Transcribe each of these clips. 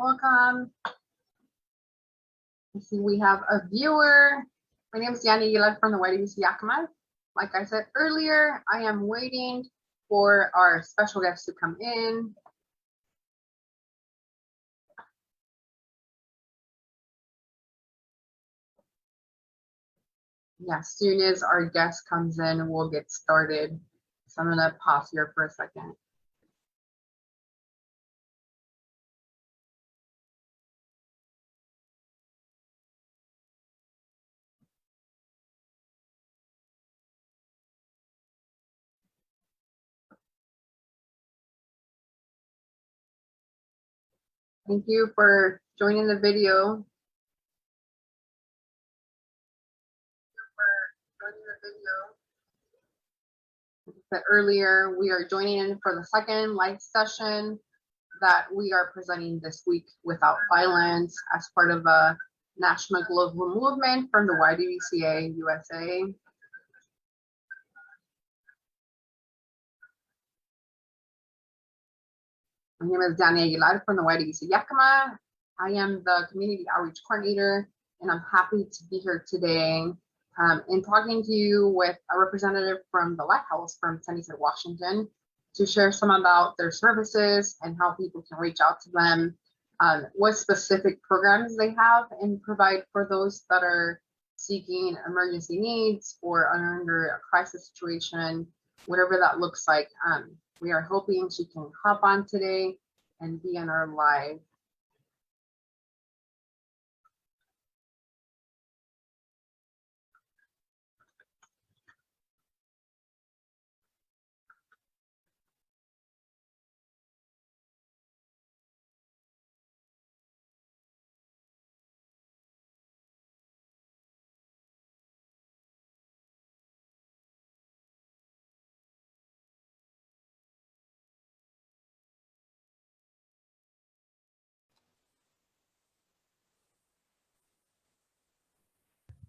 Welcome. I see we have a viewer. My name is Yanni Gilad from the YWCA. Like I said earlier, I am waiting for our special guest to come in. Yeah, as soon as our guest comes in, we'll get started. So I'm gonna pause here for a second. Thank you for joining the video. Like I said earlier, we are joining in for the second live session that we are presenting this week, Without Violence, as part of a national global movement from the YWCA USA. My name is Dania Aguilar from the YWCA Yakima. I am the community outreach coordinator, and I'm happy to be here today and talking to you with a representative from the Lighthouse from Sunnyside, Washington, to share some about their services and how people can reach out to them, what specific programs they have and provide for those that are seeking emergency needs or are under a crisis situation, whatever that looks like. We are hoping she can hop on today and be in our live.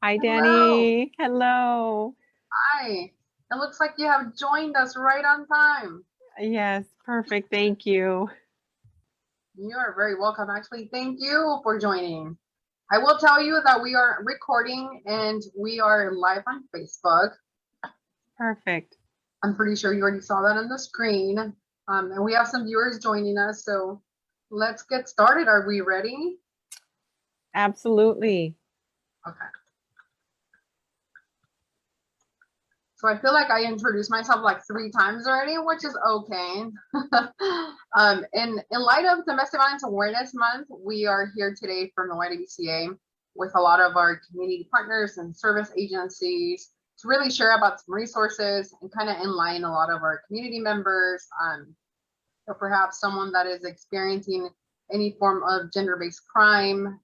Hi, Danny. Hello. Hi. It looks like you have joined us right on time. Yes, perfect. Thank you. You are very welcome. Actually, thank you for joining. I will tell you that we are recording and we are live on Facebook. Perfect. I'm pretty sure you already saw that on the screen. And we have some viewers joining us. So let's get started. Are we ready? Absolutely. Okay. So I feel like I introduced myself like 3 times already, which is okay. In light of Domestic Violence Awareness Month, we are here today from the YWCA with a lot of our community partners and service agencies to really share about some resources and kind of enlighten a lot of our community members, or perhaps someone that is experiencing any form of gender-based crime,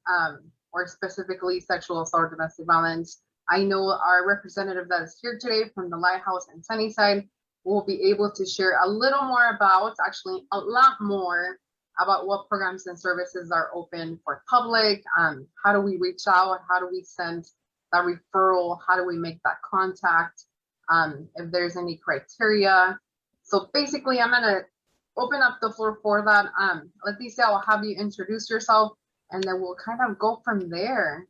or specifically sexual assault or domestic violence. I know our representative that is here today from the Lighthouse and Sunnyside will be able to share a little more about, actually a lot more about what programs and services are open for public. How do we reach out? How do we send that referral? How do we make that contact? If there's any criteria. So basically, I'm gonna open up the floor for that. Leticia, I'll have you introduce yourself and then we'll kind of go from there.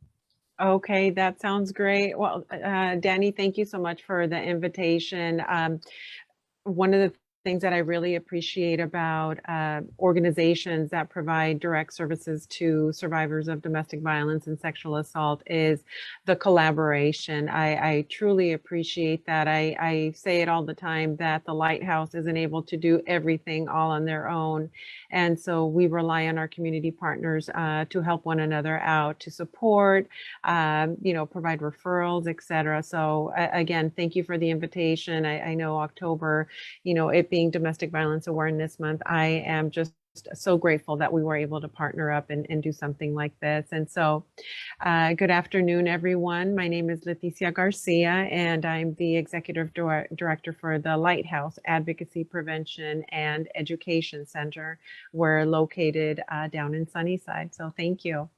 Okay, that sounds great. Well, Danny, thank you so much for the invitation. One of the things that I really appreciate about organizations that provide direct services to survivors of domestic violence and sexual assault is the collaboration. I truly appreciate that. I say it all the time that the Lighthouse isn't able to do everything all on their own. And so we rely on our community partners to help one another out, to support, provide referrals, et cetera. So again, thank you for the invitation. I know October, it being Domestic Violence Awareness Month, I am just so grateful that we were able to partner up and do something like this. And so good afternoon, everyone. My name is Leticia Garcia, and I'm the Executive Director for the Lighthouse Advocacy, Prevention, and Education Center. We're located down in Sunnyside. So thank you.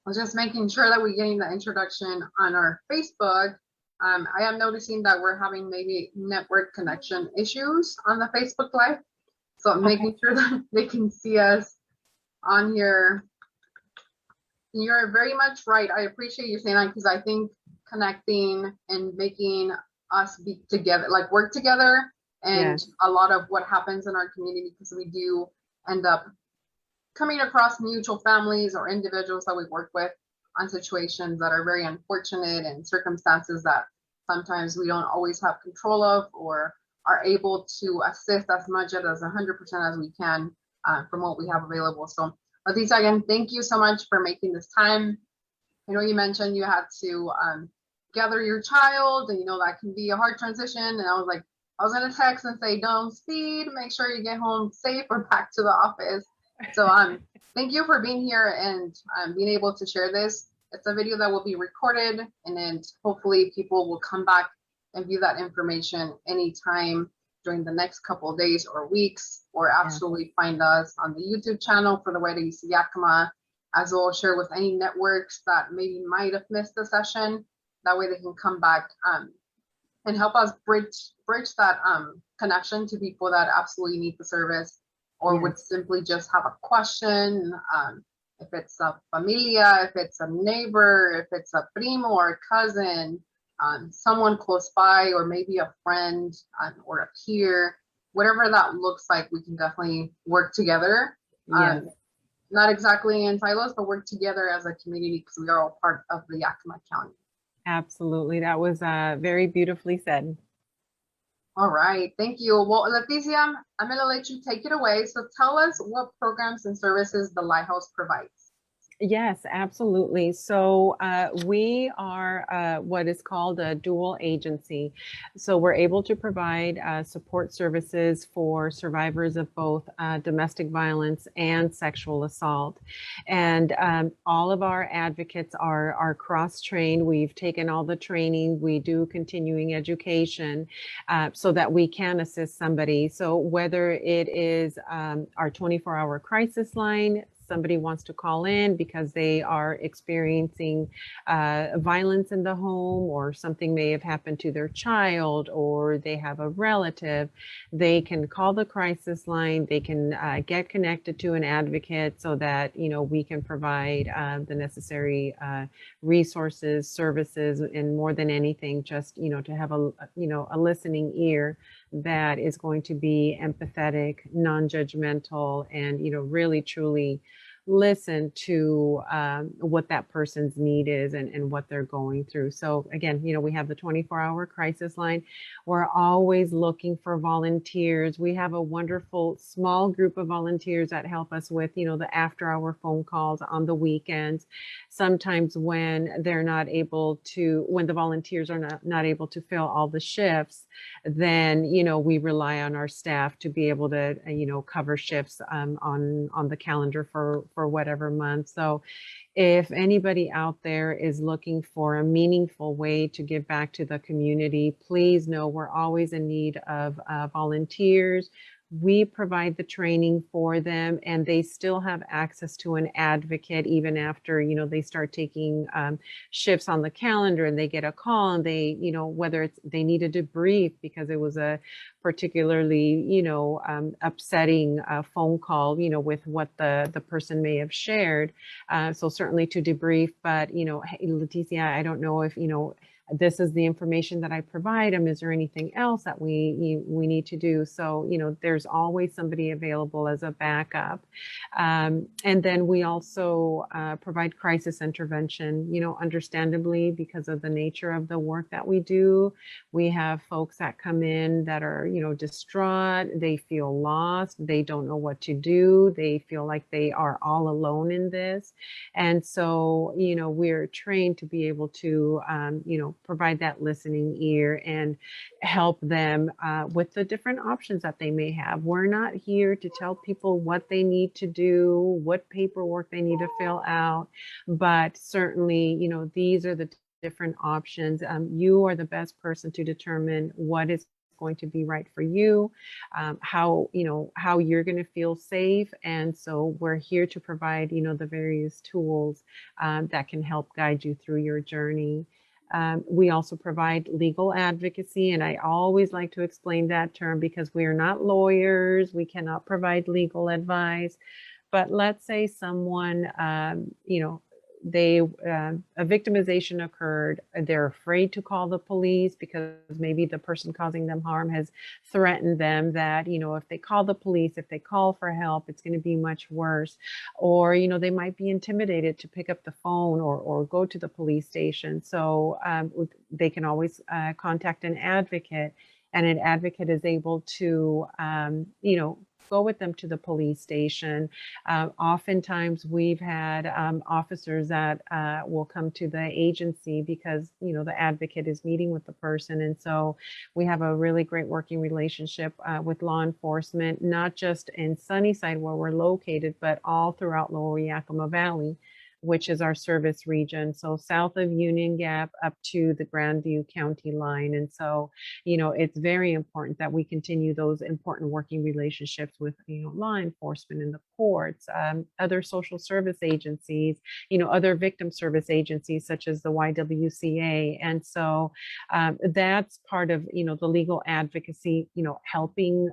I was just making sure that we're getting the introduction on our Facebook. I am noticing that we're having maybe network connection issues on the Facebook Live. So Okay. making sure that they can see us on here. You're very much right. I appreciate you saying that because I think connecting and making us be together, like work together, and Yes. a lot of what happens in our community, because we do end up coming across mutual families or individuals that we work with on situations that are very unfortunate and circumstances that sometimes we don't always have control of or are able to assist as much as 100% as we can from what we have available. So, Leticia, again, thank you so much for making this time. I know you mentioned you had to gather your child, and that can be a hard transition. And I was like, I was gonna text and say, don't speed, make sure you get home safe or back to the office. So thank you for being here and being able to share this. It's a video that will be recorded, and then hopefully people will come back and view that information anytime during the next couple of days or weeks, or Yeah. absolutely find us on the YouTube channel for the YWCA, as well share with any networks that maybe might have missed the session. That way they can come back and help us bridge that connection to people that absolutely need the service or would Yes. simply just have a question. If it's a familia, if it's a neighbor, if it's a primo or a cousin, someone close by, or maybe a friend or a peer, whatever that looks like, we can definitely work together. Yes. Not exactly in silos, but work together as a community because we are all part of the Yakima County. Absolutely. That was very beautifully said. All right, thank you. Well, Leticia, I'm going to let you take it away. So tell us what programs and services the Lighthouse provides. Yes, absolutely. So we are what is called a dual agency. So we're able to provide support services for survivors of both domestic violence and sexual assault. And all of our advocates are cross-trained. We've taken all the training. We do continuing education so that we can assist somebody. So whether it is our 24-hour crisis line, somebody wants to call in because they are experiencing violence in the home, or something may have happened to their child, or they have a relative, they can call the crisis line. They can get connected to an advocate so that we can provide the necessary resources, services, and more than anything, just to have a listening ear that is going to be empathetic, non-judgmental, and really truly listen to what that person's need is and what they're going through. So again, we have the 24-hour crisis line. We're always looking for volunteers. We have a wonderful small group of volunteers that help us with, the after-hour phone calls on the weekends. Sometimes when they're not able to, when the volunteers are not able to fill all the shifts, then we rely on our staff to be able to cover shifts on the calendar for whatever month. So if anybody out there is looking for a meaningful way to give back to the community, please know we're always in need of volunteers. We provide the training for them, and they still have access to an advocate even after they start taking shifts on the calendar, and they get a call, and they whether it's they need a debrief because it was a particularly upsetting phone call with what the person may have shared. So certainly to debrief, but hey, Leticia, I don't know if this is the information that I provide them. Is there anything else that we need to do? So, there's always somebody available as a backup. And then we also provide crisis intervention, understandably, because of the nature of the work that we do. We have folks that come in that are, distraught. They feel lost. They don't know what to do. They feel like they are all alone in this. And so, we're trained to be able to, provide that listening ear and help them with the different options that they may have. We're not here to tell people what they need to do, what paperwork they need to fill out, but certainly, these are the different options. You are the best person to determine what is going to be right for you, how you're going to feel safe. And so we're here to provide the various tools that can help guide you through your journey. We also provide legal advocacy, and I always like to explain that term because we are not lawyers. We cannot provide legal advice. But let's say someone, a victimization occurred. They're afraid to call the police because maybe the person causing them harm has threatened them that, if they call the police, if they call for help, it's going to be much worse. Or, they might be intimidated to pick up the phone or go to the police station. So they can always contact an advocate, and an advocate is able to, go with them to the police station. Oftentimes we've had officers that will come to the agency because, the advocate is meeting with the person. And so we have a really great working relationship with law enforcement, not just in Sunnyside where we're located, but all throughout Lower Yakima Valley, which is our service region. So south of Union Gap up to the Grandview County line. And so, it's very important that we continue those important working relationships with, law enforcement and the courts, other social service agencies, other victim service agencies such as the YWCA. And so that's part of, the legal advocacy, helping,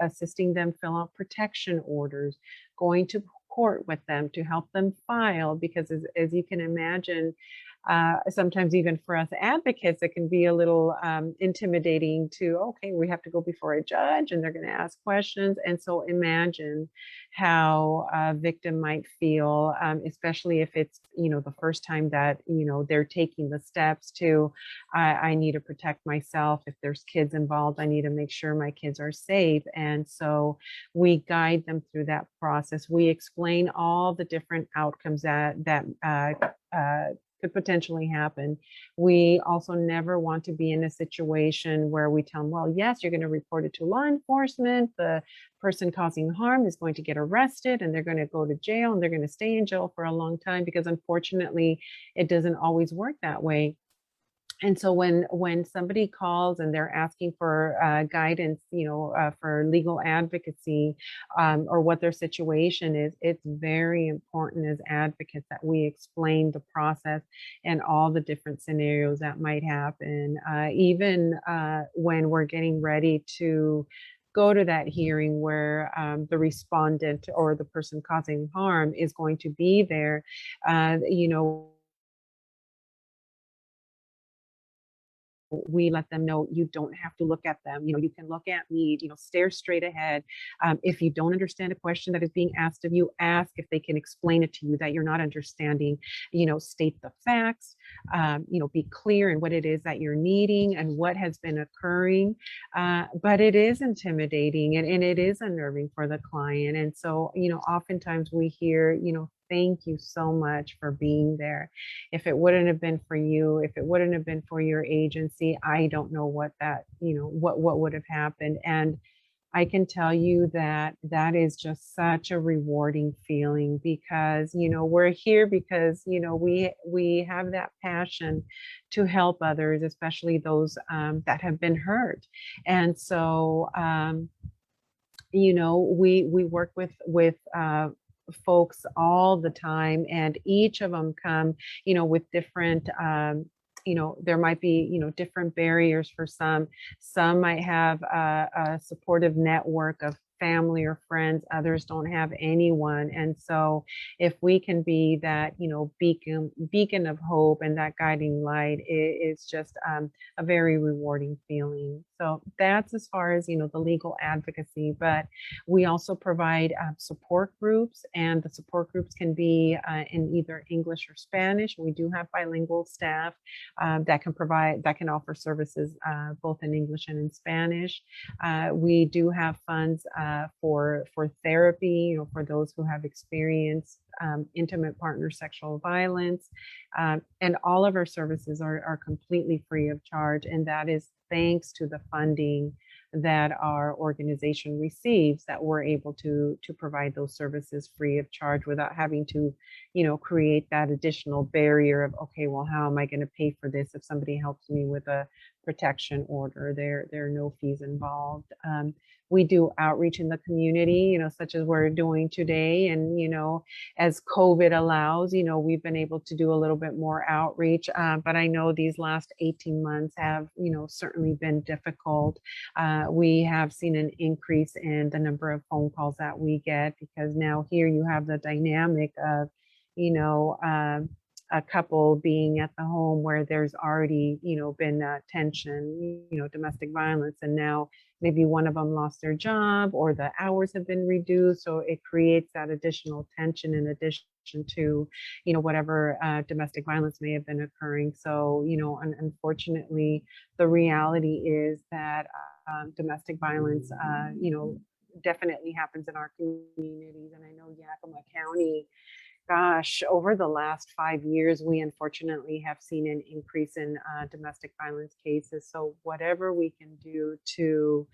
assisting them fill out protection orders, going to court with them to help them file, because as you can imagine, sometimes even for us advocates, it can be a little intimidating to, okay, we have to go before a judge and they're going to ask questions. And so imagine how a victim might feel, especially if it's, the first time that, they're taking the steps to, I need to protect myself. If there's kids involved, I need to make sure my kids are safe. And so we guide them through that process. We explain all the different outcomes that could potentially happen. We also never want to be in a situation where we tell them, well, yes, you're going to report it to law enforcement. The person causing harm is going to get arrested and they're going to go to jail and they're going to stay in jail for a long time, because unfortunately, it doesn't always work that way. And so when somebody calls and they're asking for guidance, for legal advocacy, or what their situation is, it's very important as advocates that we explain the process and all the different scenarios that might happen. Even when we're getting ready to go to that hearing where the respondent or the person causing harm is going to be there, we let them know, you don't have to look at them. You can look at me, stare straight ahead. If you don't understand a question that is being asked of you, ask if they can explain it to you that you're not understanding. State the facts, be clear in what it is that you're needing and what has been occurring. But it is intimidating and it is unnerving for the client. And so, oftentimes we hear, thank you so much for being there. If it wouldn't have been for you, if it wouldn't have been for your agency, I don't know what that, what would have happened. And I can tell you that that is just such a rewarding feeling, because, we're here because, we have that passion to help others, especially those that have been hurt. And so, we work with folks all the time, and each of them come, with different, there might be, different barriers for some. Some might have a supportive network of family or friends. Others don't have anyone. And so if we can be that, beacon of hope and that guiding light, it's just a very rewarding feeling. So that's as far as, the legal advocacy. But we also provide support groups, and the support groups can be in either English or Spanish. We do have bilingual staff that can offer services both in English and in Spanish. We do have funds for therapy, for those who have experienced intimate partner sexual violence. And all of our services are completely free of charge. And that is thanks to the funding that our organization receives, that we're able to provide those services free of charge without having to, create that additional barrier of, okay, well, how am I going to pay for this if somebody helps me with a protection order. There are no fees involved. We do outreach in the community, such as we're doing today. And, as COVID allows, we've been able to do a little bit more outreach. But I know these last 18 months have, certainly been difficult. We have seen an increase in the number of phone calls that we get, because now here you have the dynamic of, a couple being at the home where there's already, been tension, domestic violence, and now maybe one of them lost their job or the hours have been reduced. So it creates that additional tension in addition to, whatever domestic violence may have been occurring. So, unfortunately, the reality is that domestic violence, definitely happens in our communities. And I know Yakima County, gosh, over the last 5 years, we unfortunately have seen an increase in domestic violence cases. So whatever we can do to,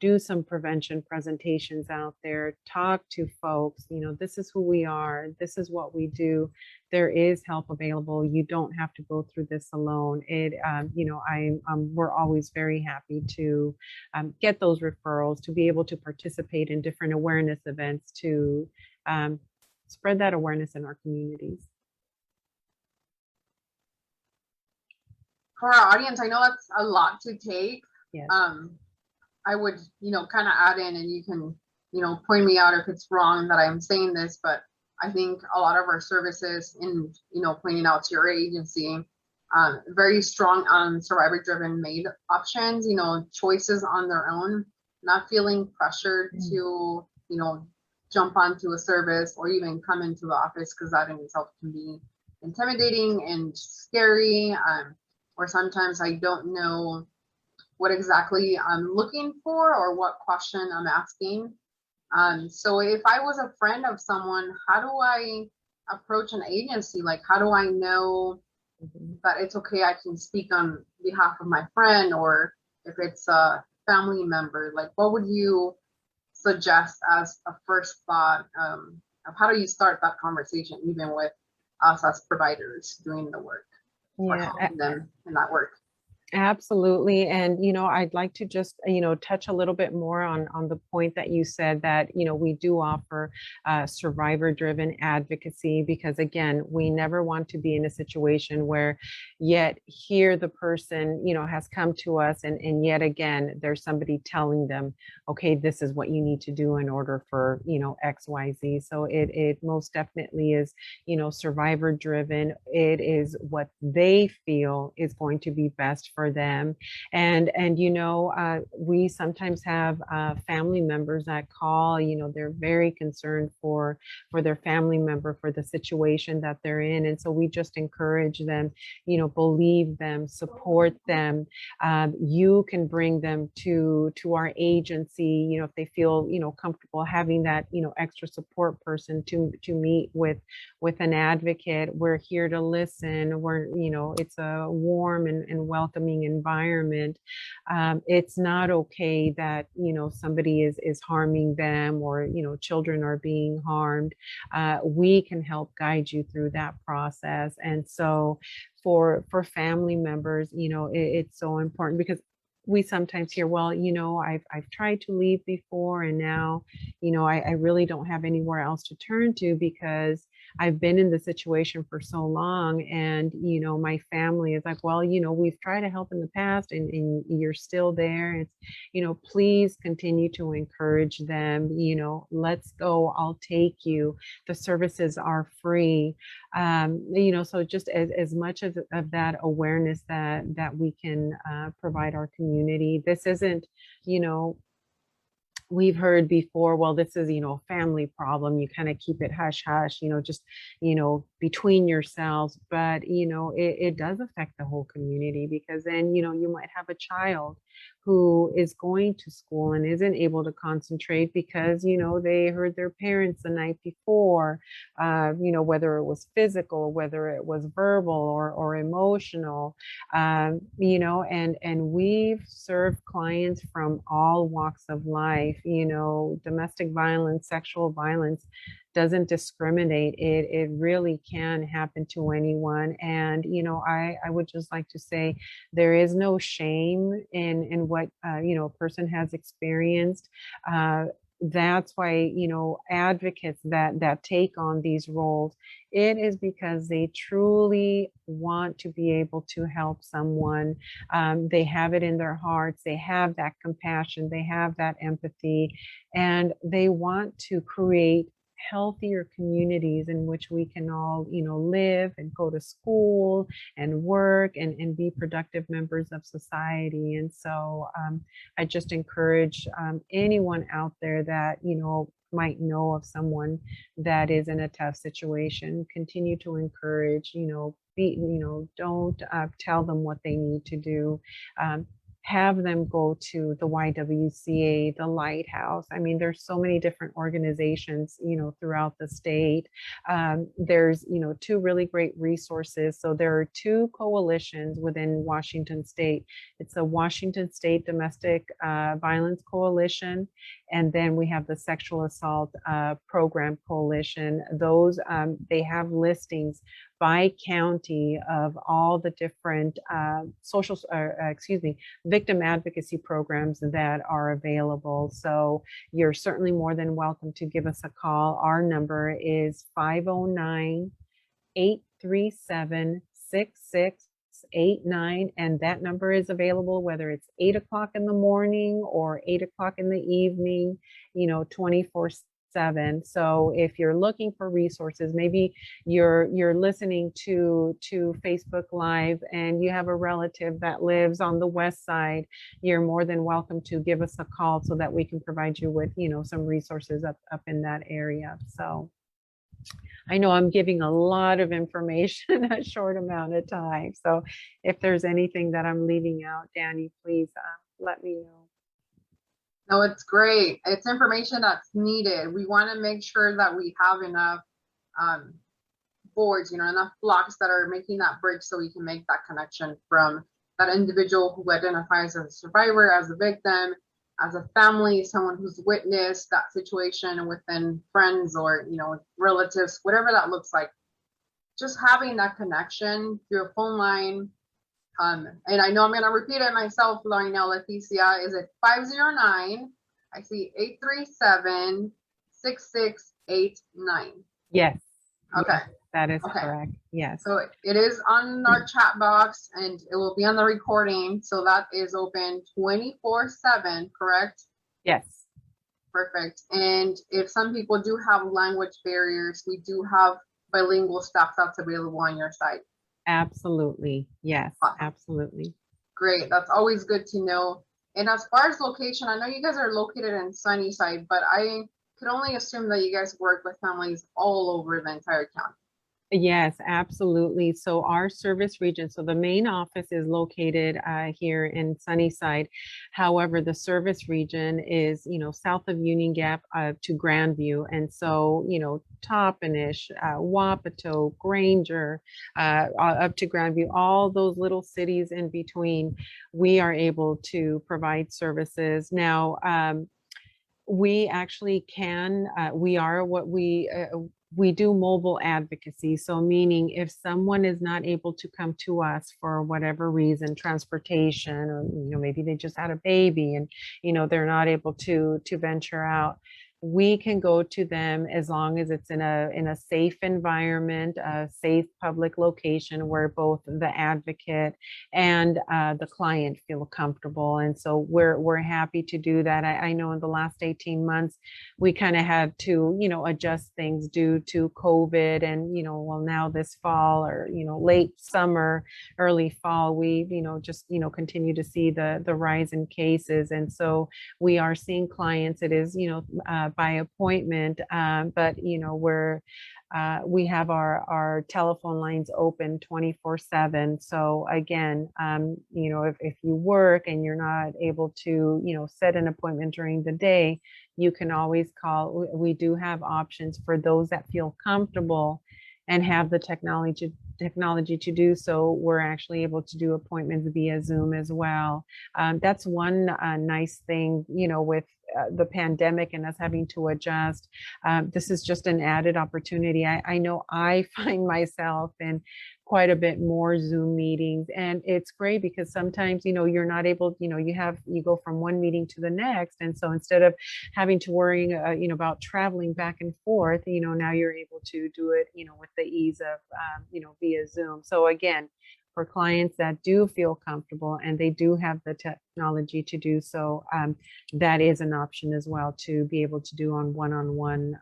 do some prevention presentations out there, talk to folks, this is who we are, this is what we do. There is help available. You don't have to go through this alone. We're always very happy to get those referrals, to be able to participate in different awareness events, to spread that awareness in our communities. For our audience, I know that's a lot to take. Yes. I would, kind of add in, and you can, point me out if it's wrong that I'm saying this, but I think a lot of our services in, pointing out to your agency, very strong on survivor-driven made options, choices on their own, not feeling pressured to, jump onto a service or even come into the office, because that in itself can be intimidating and scary. Or sometimes I don't know what exactly I'm looking for or what question I'm asking. So if I was a friend of someone, how do I approach an agency? Like, how do I know that it's okay, I can speak on behalf of my friend, or if it's a family member, like what would you suggest as a first thought of how do you start that conversation, even with us as providers doing the work or helping them in that work? Absolutely. And, I'd like to just, touch a little bit more on the point that you said that, we do offer survivor-driven advocacy, because again, we never want to be in a situation where yet here the person, has come to us and yet again, there's somebody telling them, okay, this is what you need to do in order for, X, Y, Z. So it most definitely is, survivor-driven. It is what they feel is going to be best for them. And we sometimes have family members that call, they're very concerned for their family member, for the situation that they're in. And so we just encourage them, believe them, support them. You can bring them to our agency, if they feel, comfortable having that, extra support person to meet with an advocate. We're here to listen. It's a warm and welcoming environment. It's not okay that somebody is harming them, or children are being harmed. We can help guide you through that process. And so for family members, it's so important, because we sometimes hear, well, I've tried to leave before, and now, I really don't have anywhere else to turn to, because I've been in the situation for so long. And, my family is like, well, we've tried to help in the past, and you're still there. It's, please continue to encourage them, let's go, I'll take you. The services are free. So just as much of that awareness that we can provide our community. This isn't, we've heard before, well, this is, a family problem. You kind of keep it hush hush, just, between yourselves. But, it does affect the whole community, because then, you might have a child who is going to school and isn't able to concentrate because, they heard their parents the night before, whether it was physical, whether it was verbal or emotional, and we've served clients from all walks of life, domestic violence, sexual violence. doesn't discriminate. It really can happen to anyone. And, I would just like to say there is no shame in what, a person has experienced. That's why, advocates that take on these roles, it is because they truly want to be able to help someone. They have it in their hearts, they have that compassion, they have that empathy, and they want to create healthier communities in which we can all, live and go to school and work and be productive members of society. And so I just encourage anyone out there that, might know of someone that is in a tough situation, continue to encourage, don't tell them what they need to do. Have them go to the YWCA, the Lighthouse. I mean, there's so many different organizations, throughout the state. There's, two really great resources. So there are two coalitions within Washington State. It's the Washington State Domestic Violence Coalition, and then we have the Sexual Assault Program Coalition. Those, they have listings by county of all the different victim advocacy programs that are available. So you're certainly more than welcome to give us a call. Our number is 509-837-6689. And that number is available whether it's 8 o'clock in the morning or 8 o'clock in the evening, 24/7. So if you're looking for resources, maybe you're listening to Facebook Live and you have a relative that lives on the west side, you're more than welcome to give us a call so that we can provide you with, some resources up in that area. So I know I'm giving a lot of information in a short amount of time. So if there's anything that I'm leaving out, Danny, please let me know. No, it's great. It's information that's needed. We want to make sure that we have enough boards, enough blocks that are making that bridge so we can make that connection from that individual who identifies as a survivor, as a victim, as a family, someone who's witnessed that situation within friends or, relatives, whatever that looks like. Just having that connection through a phone line. And I know I'm going to repeat it myself, Leticia, is it 509? I see 837-6689. Yes. Okay. Yes, that is correct. Yes. So it is on our chat box and it will be on the recording. So that is open 24/7, correct? Yes. Perfect. And if some people do have language barriers, we do have bilingual staff that's available on your site. Absolutely. Yes, absolutely. Great. That's always good to know. And as far as location, I know you guys are located in Sunnyside, but I could only assume that you guys work with families all over the entire county. Yes, absolutely. So our service region, so the main office is located here in Sunnyside. However, the service region is, south of Union Gap to Grandview. And so, Toppenish, Wapato, Granger, up to Grandview, all those little cities in between, we are able to provide services. Now, we actually can, we do mobile advocacy. So meaning if someone is not able to come to us for whatever reason, transportation, or, maybe they just had a baby and, they're not able to venture out, we can go to them as long as it's in a safe environment, a safe public location where both the advocate and the client feel comfortable. And so we're happy to do that. I know in the last 18 months, we kind of had to, adjust things due to COVID and, now this fall or, late summer, early fall, we, just, continue to see the rise in cases. And so we are seeing clients, it is, by appointment, but we have our telephone lines open 24/7. So again, if you work and you're not able to, set an appointment during the day, you can always call. We do have options for those that feel comfortable and have the technology to do so, we're actually able to do appointments via Zoom as well. That's one nice thing, with the pandemic and us having to adjust. This is just an added opportunity. I know I find myself in quite a bit more Zoom meetings, and it's great because sometimes, you're not able, you go from one meeting to the next. And so instead of having to worry, about traveling back and forth, now you're able to do it, with the ease of, via Zoom. So again, for clients that do feel comfortable and they do have the technology to do so, that is an option as well to be able to do on one-on-one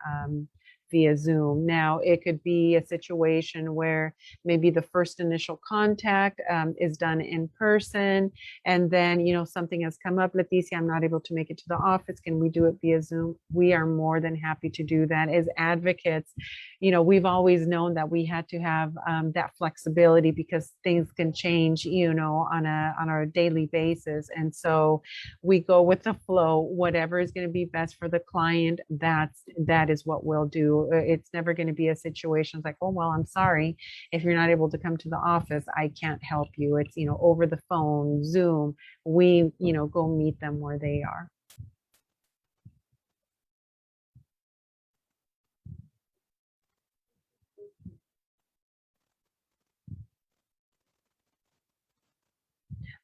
via Zoom. Now, it could be a situation where maybe the first initial contact is done in person, and then, something has come up, Leticia, I'm not able to make it to the office. Can we do it via Zoom? We are more than happy to do that. As advocates, we've always known that we had to have that flexibility because things can change, on a daily basis. And so we go with the flow. Whatever is going to be best for the client, that is what we'll do. It's never going to be a situation like, oh, well, I'm sorry, if you're not able to come to the office, I can't help you. It's, over the phone, Zoom, we, go meet them where they are.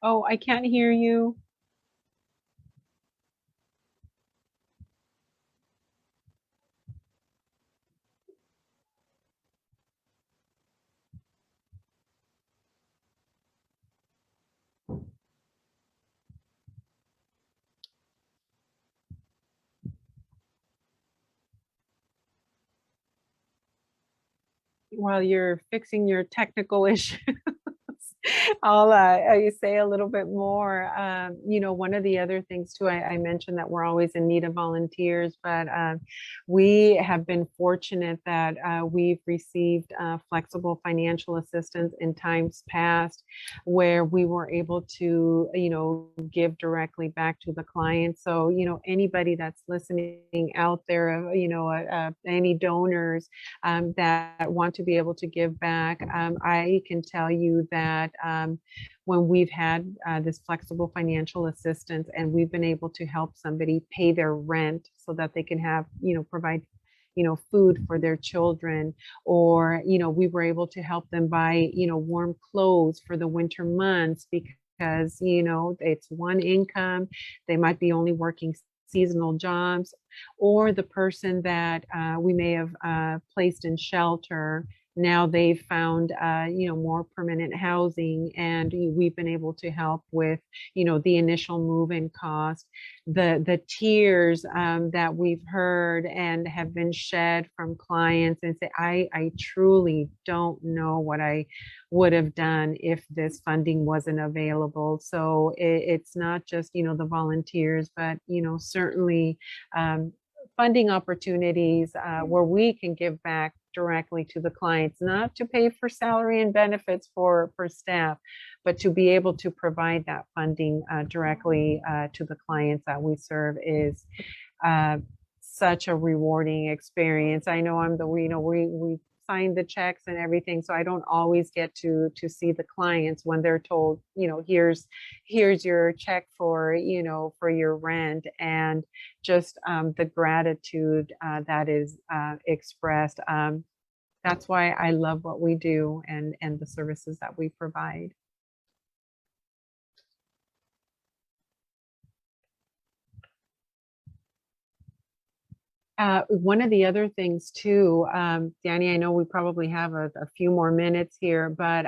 Oh, I can't hear you. While you're fixing your technical issues, I'll say a little bit more. One of the other things too, I mentioned that we're always in need of volunteers, but we have been fortunate that we've received flexible financial assistance in times past where we were able to, give directly back to the client. So, anybody that's listening out there, any donors that want to be able to give back, I can tell you that when we've had this flexible financial assistance and we've been able to help somebody pay their rent so that they can have, provide, food for their children, or, we were able to help them buy, warm clothes for the winter months because, it's one income. They might be only working seasonal jobs, or the person that we may have placed in shelter. Now they've found, more permanent housing, and we've been able to help with, the initial move-in cost. The tears that we've heard and have been shed from clients and say, I truly don't know what I would have done if this funding wasn't available. So it's not just, the volunteers, but, certainly funding opportunities where we can give back directly to the clients, not to pay for salary and benefits for staff, but to be able to provide that funding directly to the clients that we serve is such a rewarding experience. I know we sign the checks and everything, so I don't always get to see the clients when they're told, here's your check for, for your rent, and just the gratitude that is expressed. That's why I love what we do and the services that we provide. One of the other things too, Danny, I know we probably have a few more minutes here, but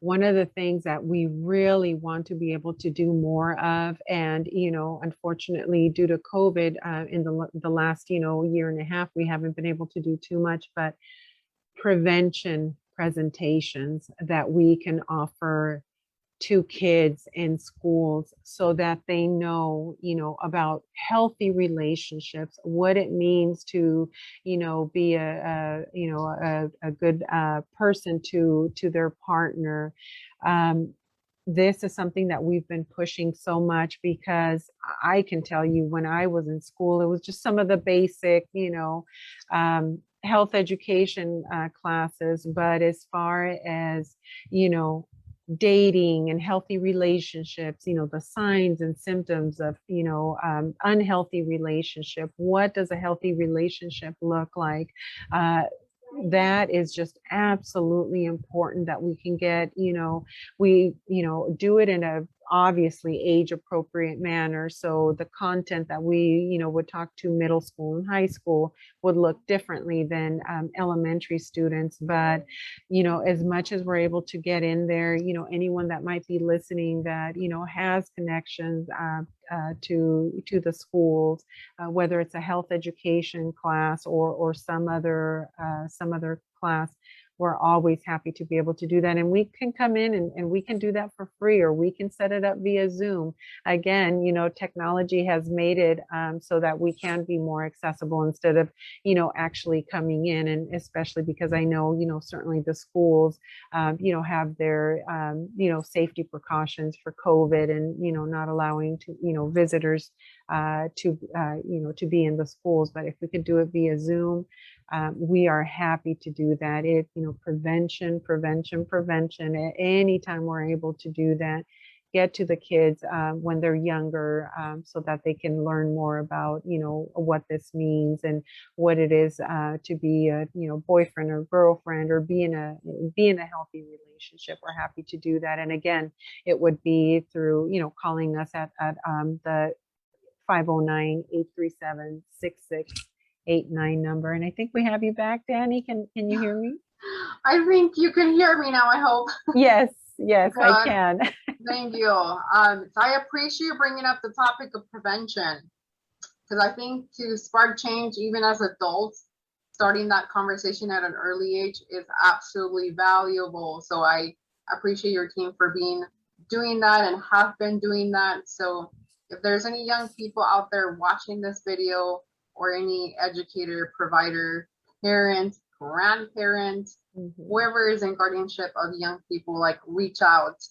one of the things that we really want to be able to do more of, and, unfortunately, due to COVID, in the last, year and a half, we haven't been able to do too much, but prevention presentations that we can offer to kids in schools so that they know, about healthy relationships, what it means to, be a good person to their partner. This is something that we've been pushing so much because I can tell you when I was in school, it was just some of the basic, health education classes, but as far as, you know, dating and healthy relationships, you know, the signs and symptoms of, you know, unhealthy relationship. What does a healthy relationship look like? Uh, that is just absolutely important that we can get, you know, we, you know, do it in a obviously age appropriate manner. So the content that we, you know, would talk to middle school and high school would look differently than elementary students. But, you know, as much as we're able to get in there, you know, anyone that might be listening that, you know, has connections to the schools, whether it's a health education class or some other class, we're always happy to be able to do that. And we can come in and we can do that for free, or we can set it up via Zoom. Again, you know, technology has made it so that we can be more accessible instead of, you know, actually coming in. And especially because I know, you know, certainly the schools, you know, have their, you know, safety precautions for COVID and, you know, not allowing to, you know, visitors you know, to be in the schools. But if we could do it via Zoom, we are happy to do that. If, you know, prevention. Anytime we're able to do that, get to the kids when they're younger, so that they can learn more about, you know, what this means and what it is to be a, you know, boyfriend or girlfriend, or be in a healthy relationship. We're happy to do that. And again, it would be through, you know, calling us at the 509-837-6689 number. And I think we have you back, Danny. Can you hear me? I think you can hear me now, I hope. Yes, I Good. can. Thank you. So I appreciate you bringing up the topic of prevention, because I think to spark change, even as adults, starting that conversation at an early age is absolutely valuable. So I appreciate your team for doing that and have been doing that. So if there's any young people out there watching this video, or any educator, provider, parent, grandparent, whoever is in guardianship of young people, like, reach out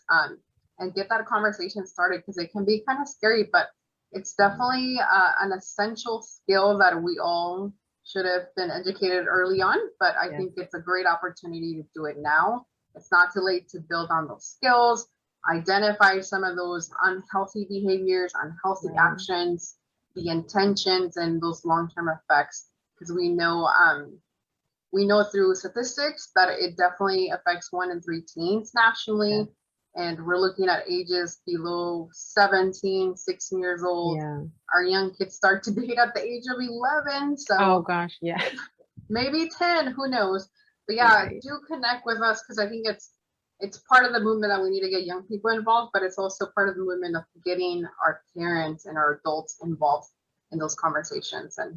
and get that conversation started, because it can be kind of scary, but it's definitely an essential skill that we all should have been educated early on. But I think it's a great opportunity to do it now. It's not too late to build on those skills, identify some of those unhealthy behaviors, unhealthy actions, the intentions, and those long-term effects, because we know through statistics that it definitely affects 1 in 3 teens nationally. And we're looking at ages below 17, 16 years old. Our young kids start to date at the age of 11. So, oh gosh, maybe 10, who knows? But yeah, do connect with us, because I think it's part of the movement that we need to get young people involved, but it's also part of the movement of getting our parents and our adults involved in those conversations and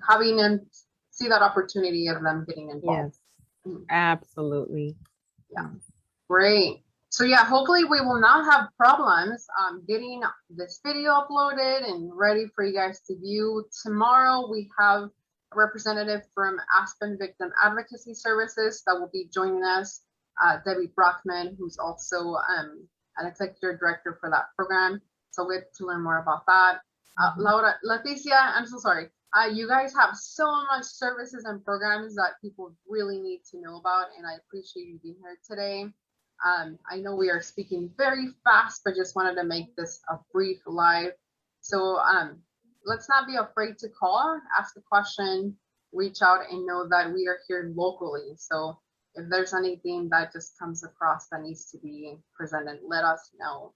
having them see that opportunity of them getting involved. Yes, absolutely. Yeah, great. So yeah, hopefully we will not have problems getting this video uploaded and ready for you guys to view. Tomorrow we have a representative from Aspen Victim Advocacy Services that will be joining us, Debbie Brockman, who's also an executive director for that program. So we have to learn more about that. Laura, Leticia, I'm so sorry. You guys have so much services and programs that people really need to know about, and I appreciate you being here today. I know we are speaking very fast, but just wanted to make this a brief live. So let's not be afraid to call, ask a question, reach out, and know that we are here locally. So if there's anything that just comes across that needs to be presented, let us know.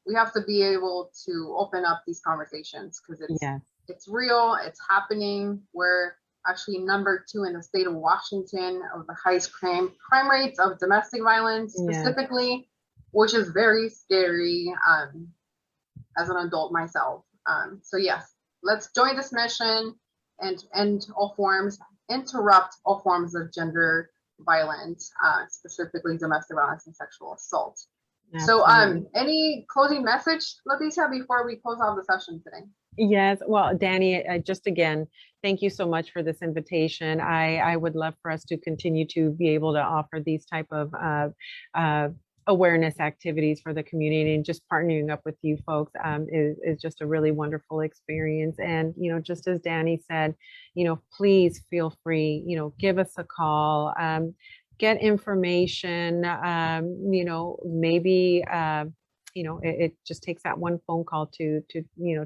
We have to be able to open up these conversations, because it's real, it's happening. We're actually number 2 in the state of Washington of the highest crime rates of domestic violence specifically, which is very scary as an adult myself. So yes, let's join this mission and interrupt all forms of gender violence, specifically domestic violence and sexual assault. Absolutely. So any closing message, Leticia, before we close out the session today? Yes, well, Danny, just again, thank you so much for this invitation. I would love for us to continue to be able to offer these type of awareness activities for the community, and just partnering up with you folks is just a really wonderful experience. And, just as Danny said, please feel free, give us a call, get information, maybe, it just takes that one phone call to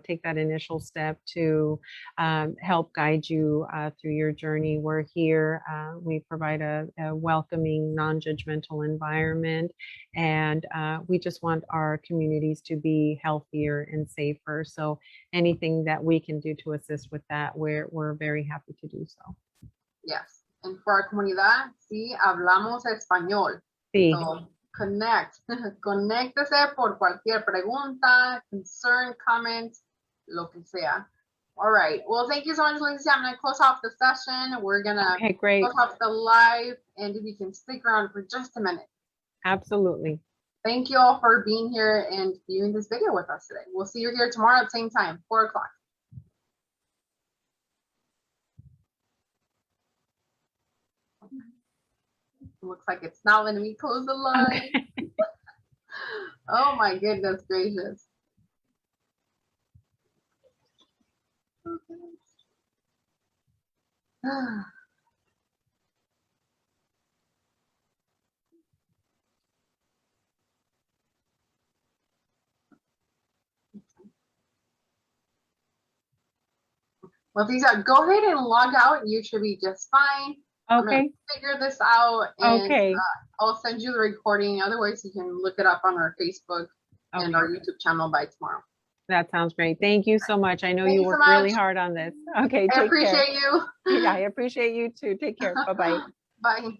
take that initial step to help guide you through your journey. We're here. We provide a welcoming, non-judgmental environment, and we just want our communities to be healthier and safer. So anything that we can do to assist with that, we're very happy to do so. Yes. And for our comunidad, sí, hablamos español. Sí. So connect. Conéctese por cualquier pregunta, concern, comment, lo que sea. All right. Well, thank you so much, Lindsay. I'm going to close off the session. We're going to close off the live, and if you can stick around for just a minute. Absolutely. Thank you all for being here and viewing this video with us today. We'll see you here tomorrow at the same time, 4 o'clock. Looks like it's not letting me close the live. Okay. Oh my goodness gracious. Well, these are, go ahead and log out. You should be just fine. Okay. I'm gonna figure this out, and okay. I'll send you the recording. Otherwise, you can look it up on our Facebook and our YouTube channel by tomorrow. That sounds great. Thank you so much. I know you worked really hard on this. Okay, I appreciate you. Yeah, I appreciate you too. Take care. Bye-bye. Bye.